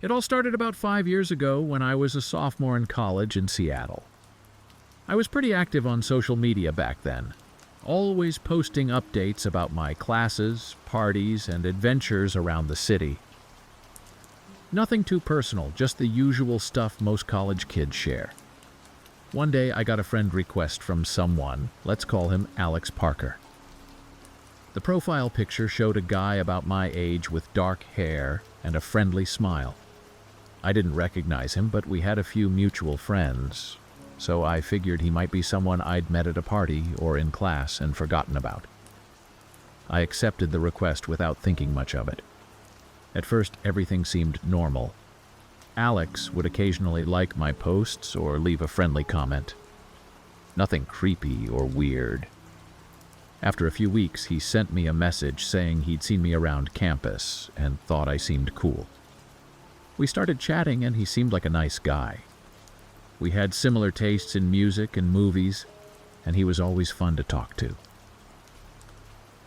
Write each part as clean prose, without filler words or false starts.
It all started about 5 years ago when I was a sophomore in college in Seattle. I was pretty active on social media back then, always posting updates about my classes, parties, and adventures around the city. Nothing too personal, just the usual stuff most college kids share. One day I got a friend request from someone, let's call him Alex Parker. The profile picture showed a guy about my age with dark hair and a friendly smile. I didn't recognize him, but we had a few mutual friends, so I figured he might be someone I'd met at a party or in class and forgotten about. I accepted the request without thinking much of it. At first, everything seemed normal. Alex would occasionally like my posts or leave a friendly comment. Nothing creepy or weird. After a few weeks, he sent me a message saying he'd seen me around campus and thought I seemed cool. We started chatting and he seemed like a nice guy. We had similar tastes in music and movies, and he was always fun to talk to.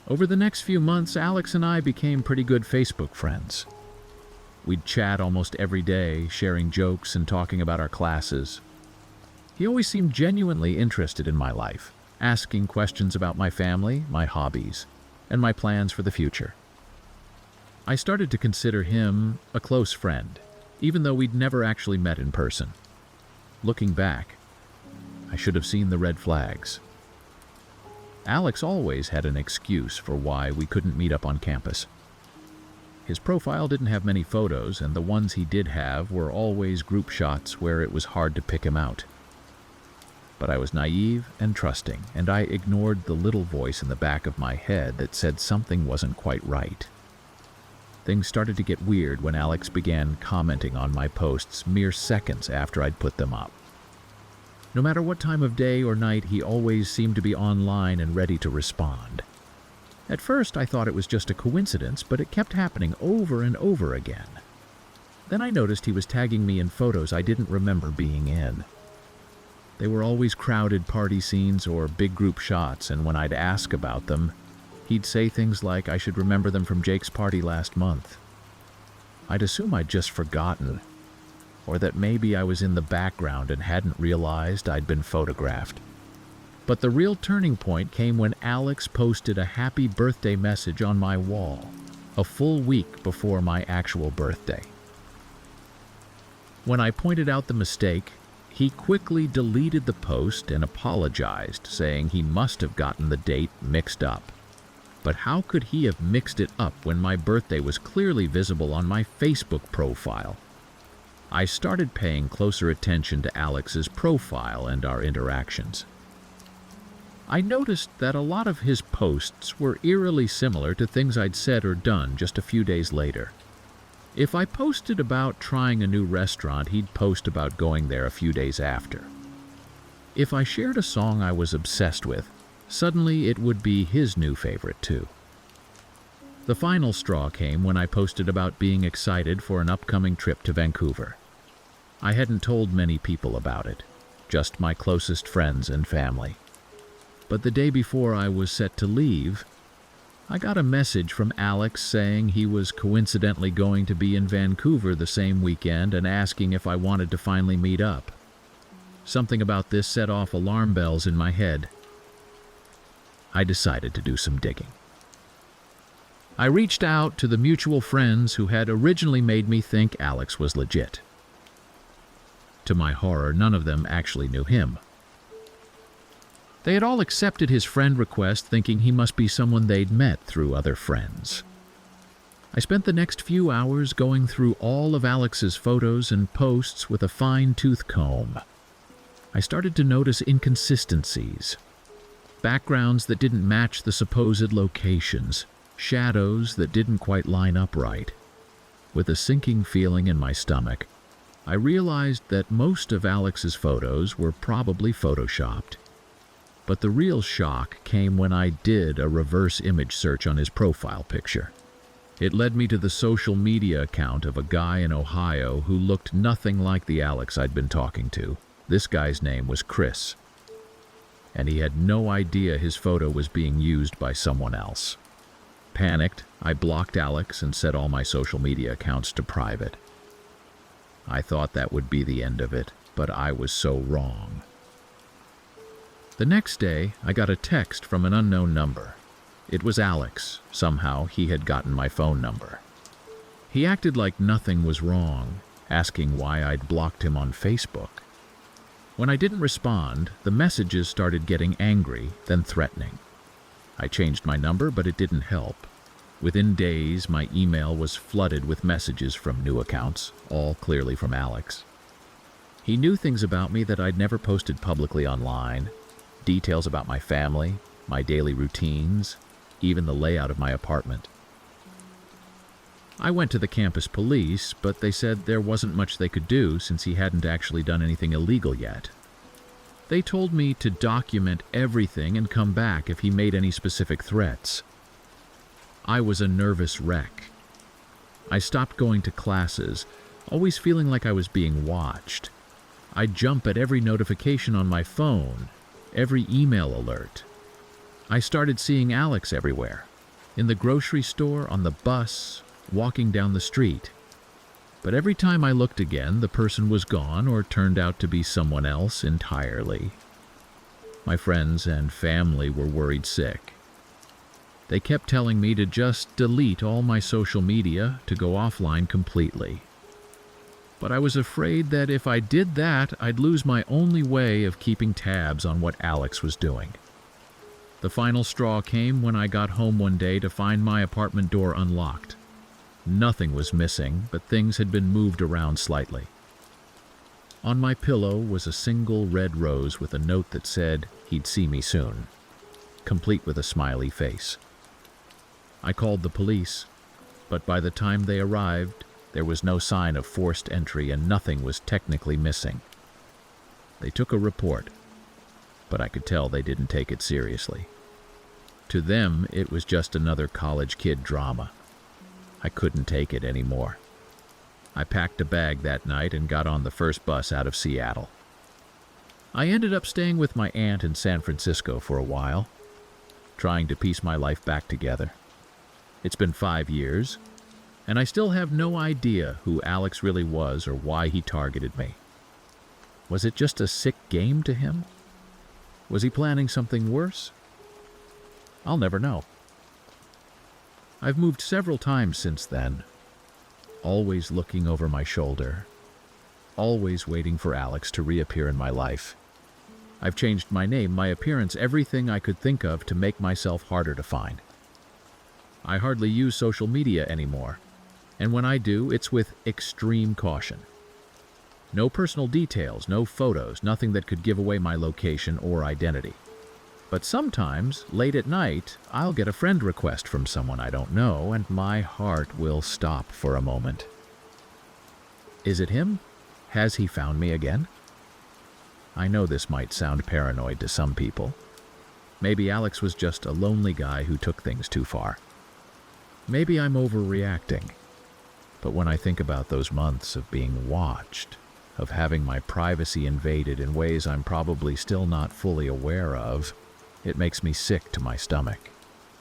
Over the next few months, Alex and I became pretty good Facebook friends. We'd chat almost every day, sharing jokes and talking about our classes. He always seemed genuinely interested in my life, asking questions about my family, my hobbies, and my plans for the future. I started to consider him a close friend, even though we'd never actually met in person. Looking back, I should have seen the red flags. Alex always had an excuse for why we couldn't meet up on campus. His profile didn't have many photos, and the ones he did have were always group shots where it was hard to pick him out. But I was naive and trusting, and I ignored the little voice in the back of my head that said something wasn't quite right. Things started to get weird when Alex began commenting on my posts mere seconds after I'd put them up. No matter what time of day or night, he always seemed to be online and ready to respond. At first, I thought it was just a coincidence, but it kept happening over and over again. Then I noticed he was tagging me in photos I didn't remember being in. They were always crowded party scenes or big group shots, and when I'd ask about them, he'd say things like I should remember them from Jake's party last month. I'd assume I'd just forgotten, or that maybe I was in the background and hadn't realized I'd been photographed. But the real turning point came when Alex posted a happy birthday message on my wall, a full week before my actual birthday. When I pointed out the mistake, he quickly deleted the post and apologized, saying he must have gotten the date mixed up. But how could he have mixed it up when my birthday was clearly visible on my Facebook profile? I started paying closer attention to Alex's profile and our interactions. I noticed that a lot of his posts were eerily similar to things I'd said or done just a few days later. If I posted about trying a new restaurant, he'd post about going there a few days after. If I shared a song I was obsessed with, suddenly it would be his new favorite too. The final straw came when I posted about being excited for an upcoming trip to Vancouver. I hadn't told many people about it, just my closest friends and family. But the day before I was set to leave, I got a message from Alex saying he was coincidentally going to be in Vancouver the same weekend and asking if I wanted to finally meet up. Something about this set off alarm bells in my head. I decided to do some digging. I reached out to the mutual friends who had originally made me think Alex was legit. To my horror, none of them actually knew him. They had all accepted his friend request, thinking he must be someone they'd met through other friends. I spent the next few hours going through all of Alex's photos and posts with a fine-tooth comb. I started to notice inconsistencies, backgrounds that didn't match the supposed locations, shadows that didn't quite line up right. With a sinking feeling in my stomach, I realized that most of Alex's photos were probably photoshopped. But the real shock came when I did a reverse image search on his profile picture. It led me to the social media account of a guy in Ohio who looked nothing like the Alex I'd been talking to. This guy's name was Chris, and he had no idea his photo was being used by someone else. Panicked, I blocked Alex and set all my social media accounts to private. I thought that would be the end of it, but I was so wrong. The next day, I got a text from an unknown number. It was Alex. Somehow, he had gotten my phone number. He acted like nothing was wrong, asking why I'd blocked him on Facebook. When I didn't respond, the messages started getting angry, then threatening. I changed my number, but it didn't help. Within days, my email was flooded with messages from new accounts, all clearly from Alex. He knew things about me that I'd never posted publicly online, details about my family, my daily routines, even the layout of my apartment. I went to the campus police, but they said there wasn't much they could do since he hadn't actually done anything illegal yet. They told me to document everything and come back if he made any specific threats. I was a nervous wreck. I stopped going to classes, always feeling like I was being watched. I'd jump at every notification on my phone, every email alert. I started seeing Alex everywhere, in the grocery store, on the bus, walking down the street. But every time I looked again, the person was gone or turned out to be someone else entirely. My friends and family were worried sick. They kept telling me to just delete all my social media, to go offline completely. But I was afraid that if I did that, I'd lose my only way of keeping tabs on what Alex was doing. The final straw came when I got home one day to find my apartment door unlocked. Nothing was missing, but things had been moved around slightly. On my pillow was a single red rose with a note that said he'd see me soon, complete with a smiley face. I called the police, but by the time they arrived, there was no sign of forced entry and nothing was technically missing. They took a report, but I could tell they didn't take it seriously. To them, it was just another college kid drama. I couldn't take it anymore. I packed a bag that night and got on the first bus out of Seattle. I ended up staying with my aunt in San Francisco for a while, trying to piece my life back together. It's been 5 years, and I still have no idea who Alex really was or why he targeted me. Was it just a sick game to him? Was he planning something worse? I'll never know. I've moved several times since then, always looking over my shoulder, always waiting for Alex to reappear in my life. I've changed my name, my appearance, everything I could think of to make myself harder to find. I hardly use social media anymore, and when I do, it's with extreme caution. No personal details, no photos, nothing that could give away my location or identity. But sometimes, late at night, I'll get a friend request from someone I don't know, and my heart will stop for a moment. Is it him? Has he found me again? I know this might sound paranoid to some people. Maybe Alex was just a lonely guy who took things too far. Maybe I'm overreacting. But when I think about those months of being watched, of having my privacy invaded in ways I'm probably still not fully aware of, it makes me sick to my stomach.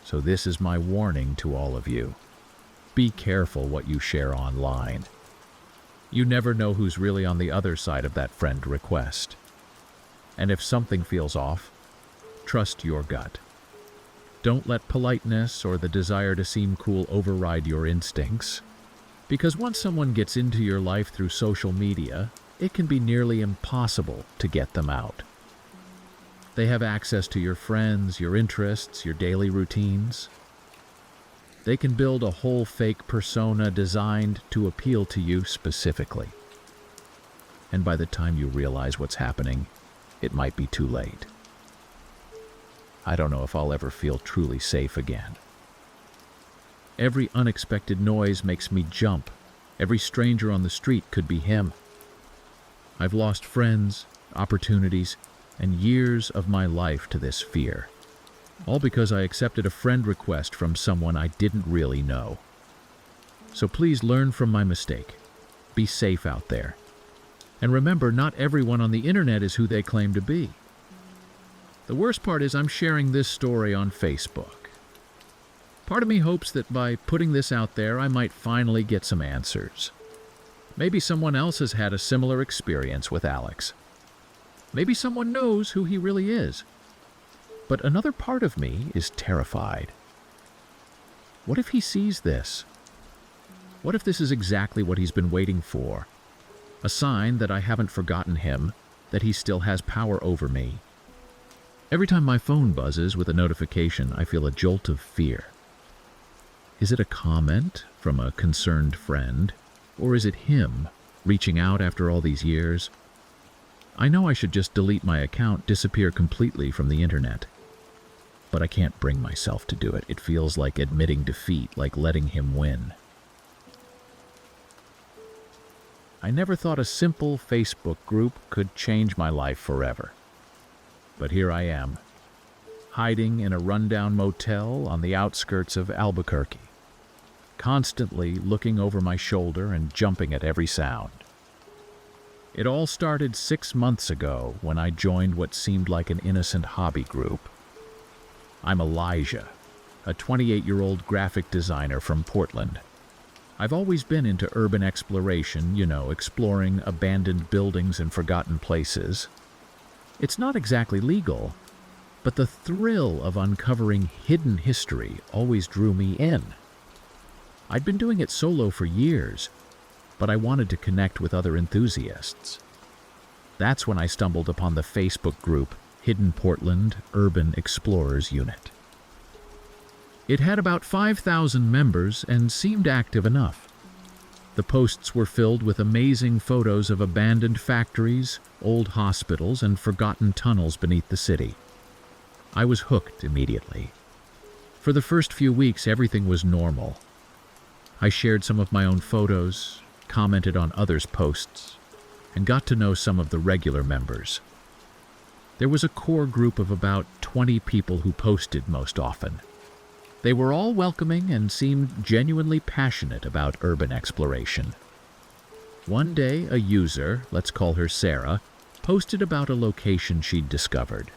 So this is my warning to all of you. Be careful what you share online. You never know who's really on the other side of that friend request. And if something feels off, trust your gut. Don't let politeness or the desire to seem cool override your instincts. Because once someone gets into your life through social media, it can be nearly impossible to get them out. They have access to your friends, your interests, your daily routines. They can build a whole fake persona designed to appeal to you specifically. And by the time you realize what's happening, it might be too late. I don't know if I'll ever feel truly safe again. Every unexpected noise makes me jump. Every stranger on the street could be him. I've lost friends, opportunities, and years of my life to this fear. All because I accepted a friend request from someone I didn't really know. So please learn from my mistake. Be safe out there. And remember, not everyone on the internet is who they claim to be. The worst part is I'm sharing this story on Facebook. Part of me hopes that by putting this out there, I might finally get some answers. Maybe someone else has had a similar experience with Alex. Maybe someone knows who he really is. But another part of me is terrified. What if he sees this? What if this is exactly what he's been waiting for? A sign that I haven't forgotten him, that he still has power over me. Every time my phone buzzes with a notification, I feel a jolt of fear. Is it a comment from a concerned friend? Or is it him, reaching out after all these years? I know I should just delete my account, disappear completely from the internet. But I can't bring myself to do it. It feels like admitting defeat, like letting him win. I never thought a simple Facebook group could change my life forever. But here I am, hiding in a rundown motel on the outskirts of Albuquerque, constantly looking over my shoulder and jumping at every sound. It all started 6 months ago when I joined what seemed like an innocent hobby group. I'm Elijah, a 28-year-old graphic designer from Portland. I've always been into urban exploration, exploring abandoned buildings and forgotten places. It's not exactly legal, but the thrill of uncovering hidden history always drew me in. I'd been doing it solo for years, but I wanted to connect with other enthusiasts. That's when I stumbled upon the Facebook group Hidden Portland Urban Explorers Unit. It had about 5,000 members and seemed active enough. The posts were filled with amazing photos of abandoned factories, old hospitals, and forgotten tunnels beneath the city. I was hooked immediately. For the first few weeks, everything was normal. I shared some of my own photos, commented on others' posts, and got to know some of the regular members. There was a core group of about 20 people who posted most often. They were all welcoming and seemed genuinely passionate about urban exploration. One day, a user, let's call her Sarah, posted about a location she'd discovered.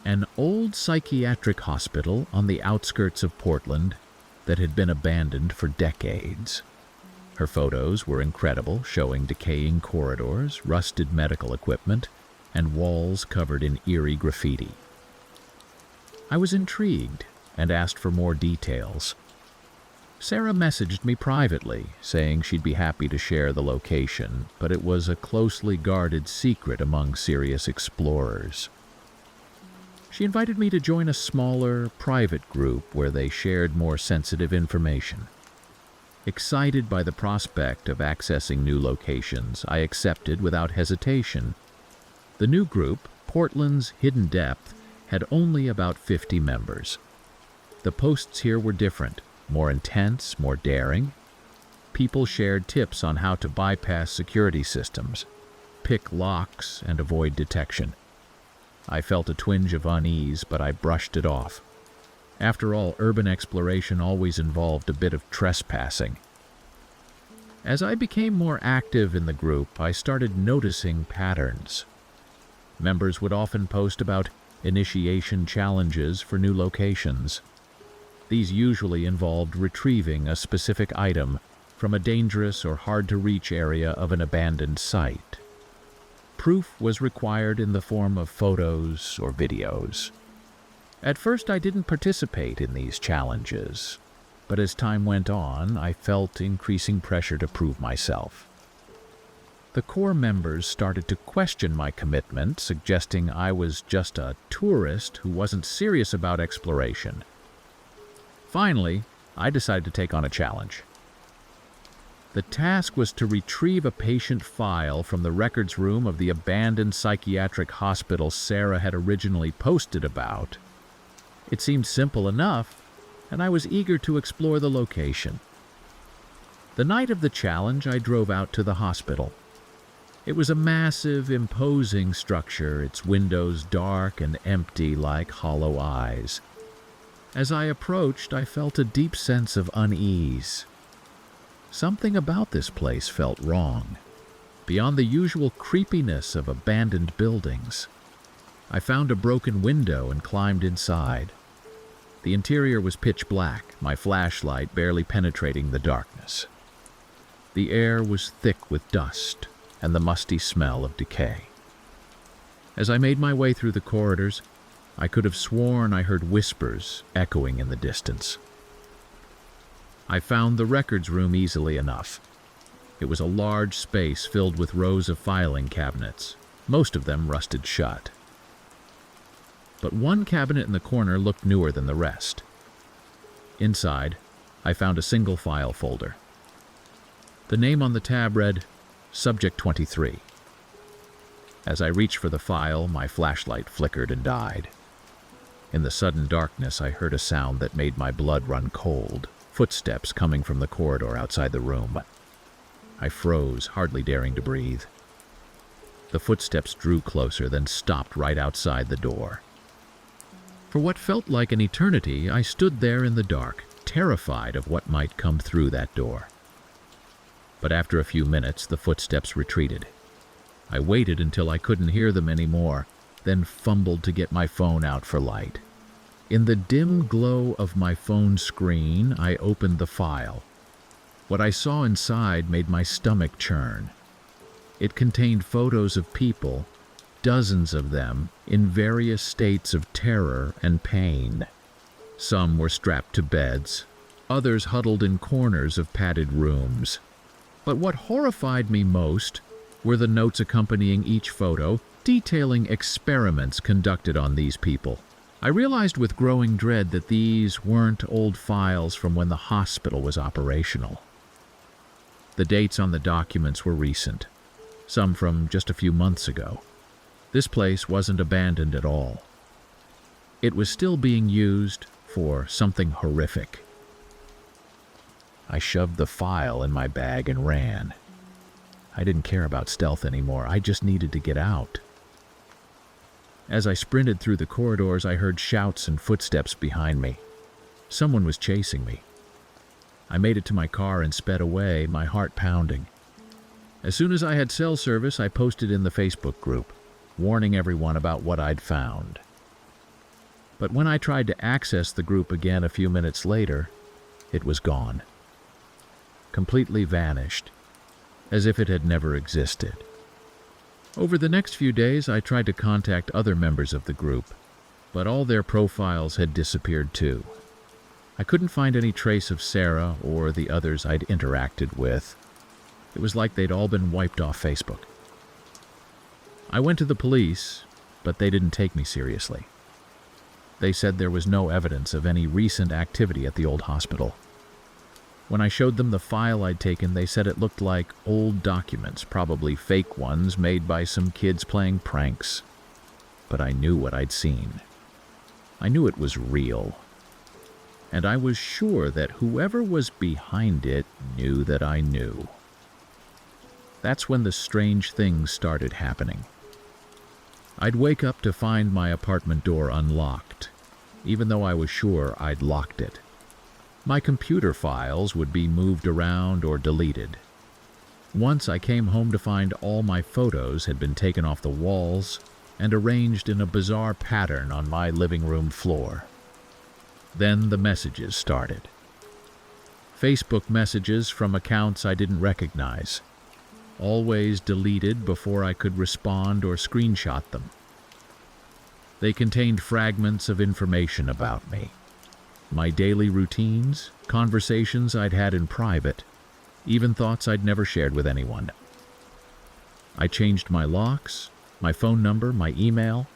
An old psychiatric hospital on the outskirts of Portland that had been abandoned for decades. Her photos were incredible, showing decaying corridors, rusted medical equipment, and walls covered in eerie graffiti. I was intrigued and asked for more details. Sarah messaged me privately, saying she'd be happy to share the location, but it was a closely guarded secret among serious explorers. She invited me to join a smaller, private group where they shared more sensitive information. Excited by the prospect of accessing new locations, I accepted without hesitation. The new group, Portland's Hidden Depth, had only about 50 members. The posts here were different, more intense, more daring. People shared tips on how to bypass security systems, pick locks, and avoid detection. I felt a twinge of unease, but I brushed it off. After all, urban exploration always involved a bit of trespassing. As I became more active in the group, I started noticing patterns. Members would often post about initiation challenges for new locations. These usually involved retrieving a specific item from a dangerous or hard-to-reach area of an abandoned site. Proof was required in the form of photos or videos. At first, I didn't participate in these challenges, but as time went on, I felt increasing pressure to prove myself. The core members started to question my commitment, suggesting I was just a tourist who wasn't serious about exploration. Finally, I decided to take on a challenge. The task was to retrieve a patient file from the records room of the abandoned psychiatric hospital Sarah had originally posted about. It seemed simple enough, and I was eager to explore the location. The night of the challenge, I drove out to the hospital. It was a massive, imposing structure, its windows dark and empty like hollow eyes. As I approached, I felt a deep sense of unease. Something about this place felt wrong, beyond the usual creepiness of abandoned buildings. I found a broken window and climbed inside. The interior was pitch black, my flashlight barely penetrating the darkness. The air was thick with dust and the musty smell of decay. As I made my way through the corridors, I could have sworn I heard whispers echoing in the distance. I found the records room easily enough. It was a large space filled with rows of filing cabinets, most of them rusted shut. But one cabinet in the corner looked newer than the rest. Inside, I found a single file folder. The name on the tab read, Subject 23. As I reached for the file, my flashlight flickered and died. In the sudden darkness, I heard a sound that made my blood run cold, footsteps coming from the corridor outside the room. I froze, hardly daring to breathe. The footsteps drew closer, then stopped right outside the door. For what felt like an eternity, I stood there in the dark, terrified of what might come through that door. But after a few minutes, the footsteps retreated. I waited until I couldn't hear them anymore, then fumbled to get my phone out for light. In the dim glow of my phone screen, I opened the file. What I saw inside made my stomach churn. It contained photos of people, dozens of them, in various states of terror and pain. Some were strapped to beds, others huddled in corners of padded rooms. But what horrified me most were the notes accompanying each photo, detailing experiments conducted on these people. I realized with growing dread that these weren't old files from when the hospital was operational. The dates on the documents were recent, some from just a few months ago. This place wasn't abandoned at all. It was still being used for something horrific. I shoved the file in my bag and ran. I didn't care about stealth anymore. I just needed to get out. As I sprinted through the corridors, I heard shouts and footsteps behind me. Someone was chasing me. I made it to my car and sped away, my heart pounding. As soon as I had cell service, I posted in the Facebook group, warning everyone about what I'd found. But when I tried to access the group again a few minutes later, it was gone. Completely vanished, as if it had never existed. Over the next few days, I tried to contact other members of the group, but all their profiles had disappeared too. I couldn't find any trace of Sarah or the others I'd interacted with. It was like they'd all been wiped off Facebook. I went to the police, but they didn't take me seriously. They said there was no evidence of any recent activity at the old hospital. When I showed them the file I'd taken, they said it looked like old documents, probably fake ones made by some kids playing pranks. But I knew what I'd seen. I knew it was real. And I was sure that whoever was behind it knew that I knew. That's when the strange things started happening. I'd wake up to find my apartment door unlocked, even though I was sure I'd locked it. My computer files would be moved around or deleted. Once I came home to find all my photos had been taken off the walls and arranged in a bizarre pattern on my living room floor. Then the messages started. Facebook messages from accounts I didn't recognize, always deleted before I could respond or screenshot them. They contained fragments of information about me. My daily routines, conversations I'd had in private, even thoughts I'd never shared with anyone. I changed my locks, my phone number, my email.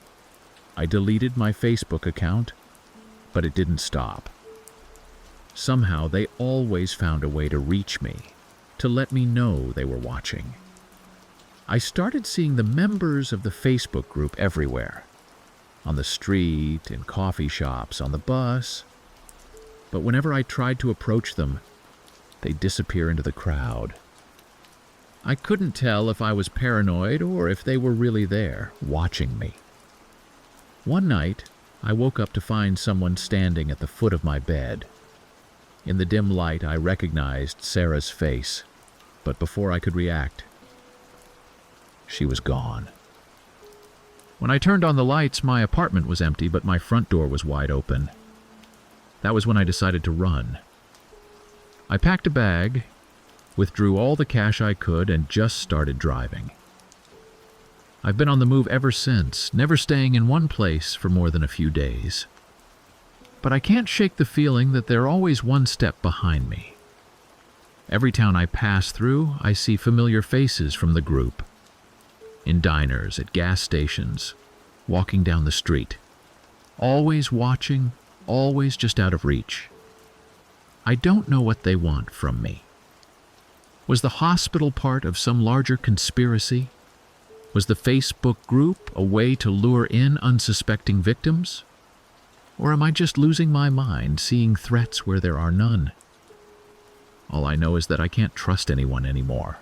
I deleted my Facebook account, but it didn't stop. Somehow they always found a way to reach me, to let me know they were watching. I started seeing the members of the Facebook group everywhere, on the street, in coffee shops, on the bus. But whenever I tried to approach them, they'd disappear into the crowd. I couldn't tell if I was paranoid or if they were really there, watching me. One night, I woke up to find someone standing at the foot of my bed. In the dim light, I recognized Sarah's face, but before I could react, she was gone. When I turned on the lights, my apartment was empty, but my front door was wide open. That was when I decided to run. I packed a bag, withdrew all the cash I could, and just started driving. I've been on the move ever since, never staying in one place for more than a few days. But I can't shake the feeling that they're always one step behind me. Every town I pass through, I see familiar faces from the group. In diners, at gas stations, walking down the street. Always watching, always just out of reach. I don't know what they want from me. Was the hospital part of some larger conspiracy? Was the Facebook group a way to lure in unsuspecting victims? Or am I just losing my mind, seeing threats where there are none? All I know is that I can't trust anyone anymore.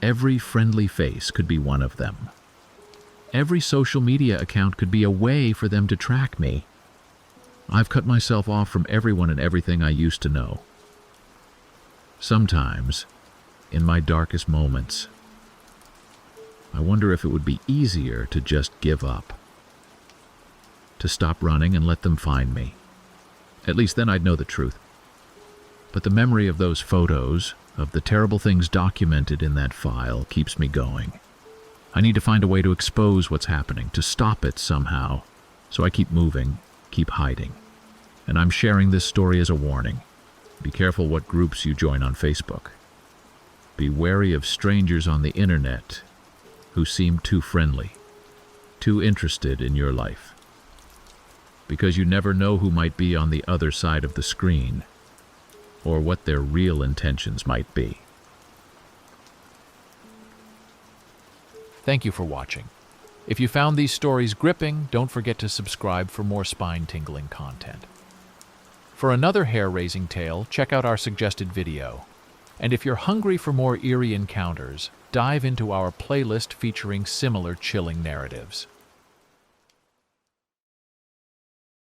Every friendly face could be one of them. Every social media account could be a way for them to track me. I've cut myself off from everyone and everything I used to know. Sometimes, in my darkest moments, I wonder if it would be easier to just give up. To stop running and let them find me. At least then I'd know the truth. But the memory of those photos, of the terrible things documented in that file, keeps me going. I need to find a way to expose what's happening, to stop it somehow. So I keep moving, keep hiding. And I'm sharing this story as a warning. Be careful what groups you join on Facebook. Be wary of strangers on the internet who seem too friendly, too interested in your life. Because you never know who might be on the other side of the screen, or what their real intentions might be. Thank you for watching. If you found these stories gripping, don't forget to subscribe for more spine-tingling content. For another hair-raising tale, check out our suggested video. And if you're hungry for more eerie encounters, dive into our playlist featuring similar chilling narratives.